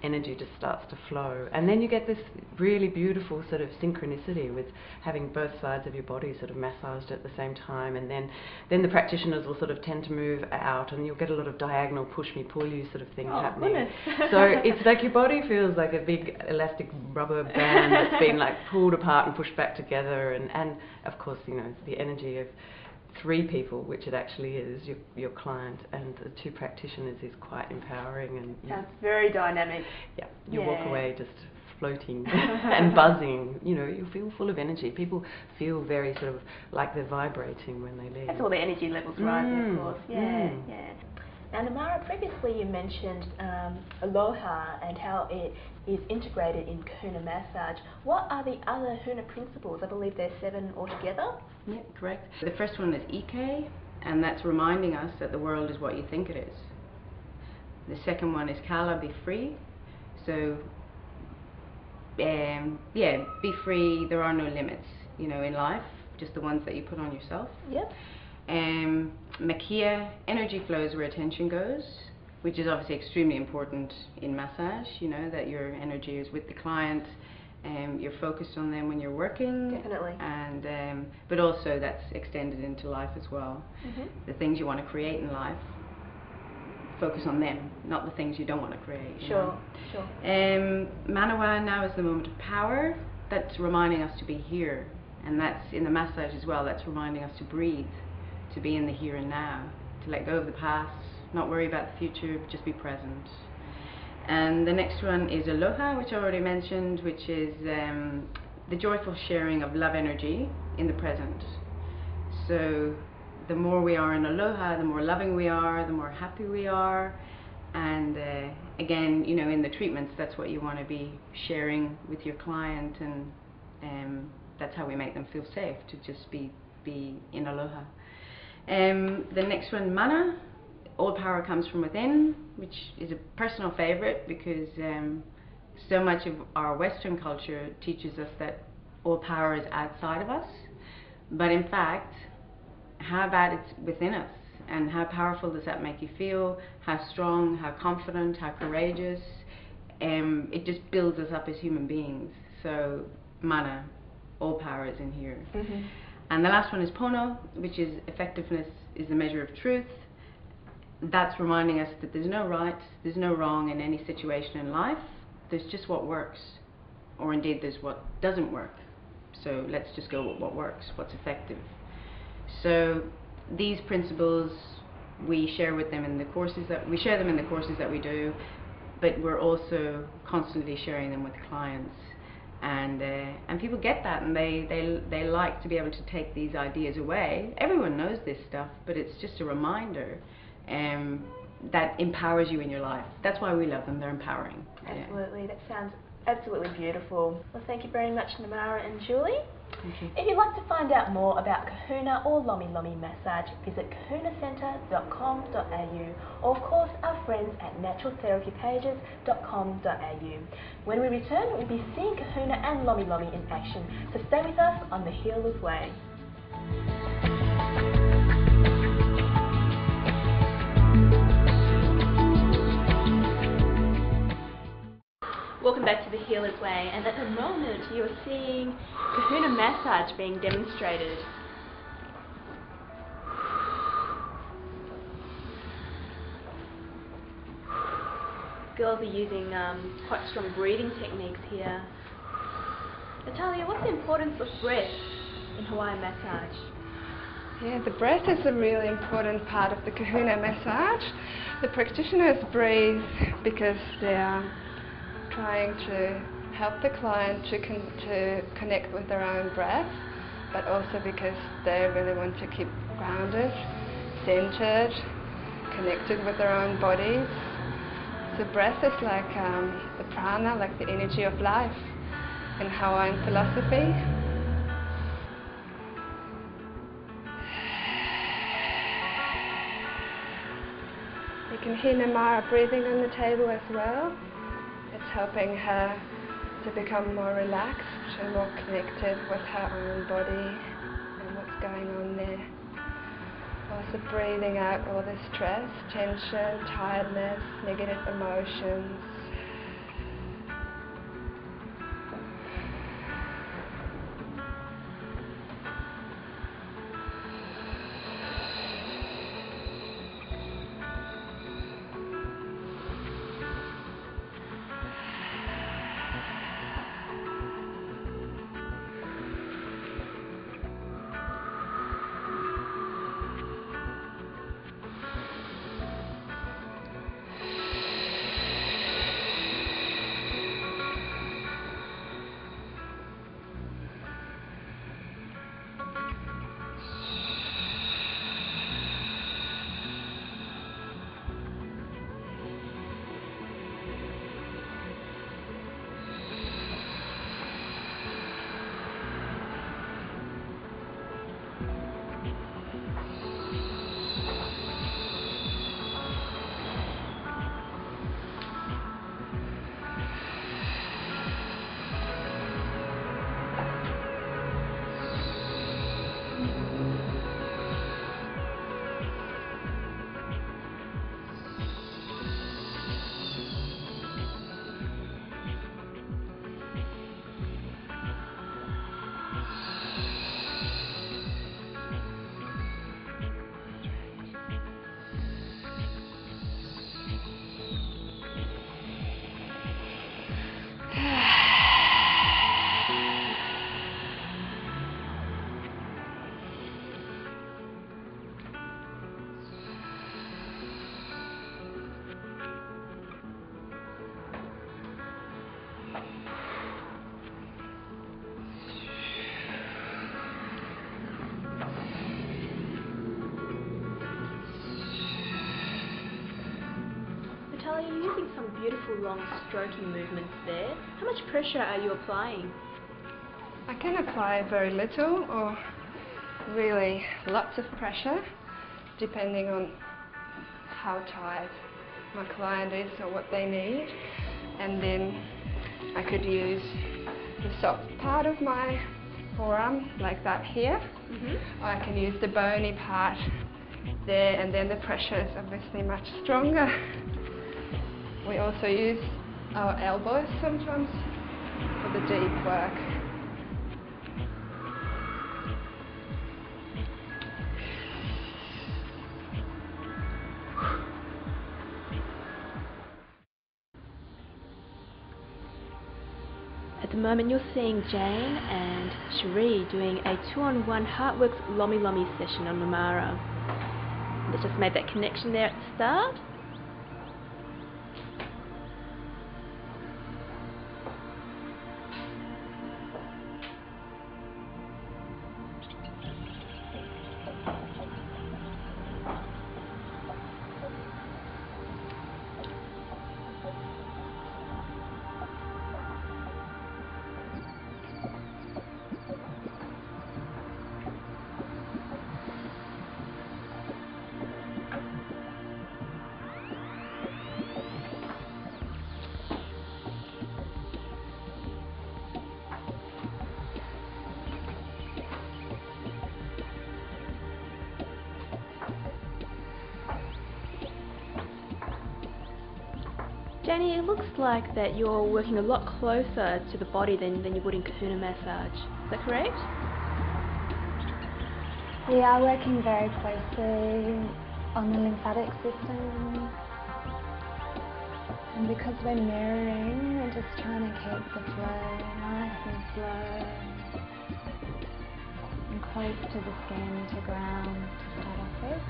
energy just starts to flow. And then you get this really beautiful sort of synchronicity with having both sides of your body sort of massaged at the same time. And then the practitioners will sort of tend to move out, and you'll get a lot of diagonal push me pull you sort of things happening. Goodness. So it's like your body feels like a big elastic rubber band that's been like pulled apart and pushed back together, and of course, you know, the energy of 3 people, which it actually is, your client and the 2 practitioners, is quite empowering. And sounds very dynamic. Yeah, you walk away just floating and buzzing. You know, you feel full of energy. People feel very sort of like they're vibrating when they leave. That's all the energy levels rising, of course. Yeah. Now, Namara, previously you mentioned aloha and how it is integrated in KaHuna massage. What are the other Huna principles? I believe there's 7 altogether. Yeah, correct. The first one is Ike, and that's reminding us that the world is what you think it is. The second one is Kala, be free. So, yeah, be free. There are no limits, you know, in life, just the ones that you put on yourself. Yep. Makia, energy flows where attention goes, which is obviously extremely important in massage, you know, that your energy is with the client, you're focused on them when you're working. Definitely. And but also that's extended into life as well. The things you want to create in life, focus on them, not the things you don't want to create. Sure. Manawa, now is the moment of power. That's reminding us to be here, and that's in the massage as well. That's reminding us to breathe, to be in the here and now, to let go of the past, not worry about the future, just be present. And the next one is Aloha, which I already mentioned, which is the joyful sharing of love energy in the present. So the more we are in Aloha, the more loving we are, the more happy we are. And again, you know, in the treatments, that's what you want to be sharing with your client, and that's how we make them feel safe, to just be in Aloha. The next one, Mana, all power comes from within, which is a personal favorite because so much of our Western culture teaches us that all power is outside of us, but in fact, how about it's within us, and how powerful does that make you feel, how strong, how confident, how courageous. It just builds us up as human beings. So Mana, all power is in here. And the last one is Pono, which is effectiveness is the measure of truth. That's reminding us that there's no right, there's no wrong in any situation in life. There's just what works, or indeed there's what doesn't work. So let's just go with what works, what's effective. So these principles we share with them in the courses that we we do, but we're also constantly sharing them with clients. And people get that, and they like to be able to take these ideas away. Everyone knows this stuff, but it's just a reminder that empowers you in your life. That's why we love them. They're empowering. Absolutely. Yeah. That sounds absolutely beautiful. Well, thank you very much, Namara and Julie. Thank you. If you'd like to find out more about KaHuna or Lomi Lomi Massage, visit kahunacenter.com.au, or of course our friends at naturaltherapypages.com.au. When we return, we'll be seeing KaHuna and Lomi Lomi in action, so stay with us on the Healer's Way. Welcome back to the Healer's Way, and at the moment you are seeing KaHuna massage being demonstrated. Girls are using quite strong breathing techniques here. Natalia, what's the importance of breath in Hawaiian massage? Yeah, the breath is a really important part of the KaHuna massage. The practitioners breathe because they are trying to help the client to connect with their own breath, but also because they really want to keep grounded, centered, connected with their own bodies. So breath is like the prana, like the energy of life in Hawaiian philosophy. You can hear Namara breathing on the table as well. It's helping her to become more relaxed and more connected with her own body and what's going on there. Also breathing out all the stress, tension, tiredness, negative emotions. long stroking movements there. How much pressure are you applying? I can apply very little or really lots of pressure, depending on how tired my client is or what they need. And then I could use the soft part of my forearm, like that here, or I can use the bony part there, and then the pressure is obviously much stronger. We also use our elbows sometimes for the deep work. At the moment you're seeing Jane and Cherie doing a 2-on-1 Heartworks Lomi Lomi session on Namara. They just made that connection there at the start. Jenny, it looks like that you're working a lot closer to the body than you would in KaHuna massage. Is that correct? We are working very closely on the lymphatic system, and because we're mirroring, we're just trying to keep the flow nice and slow and close to the skin, to ground to start off with.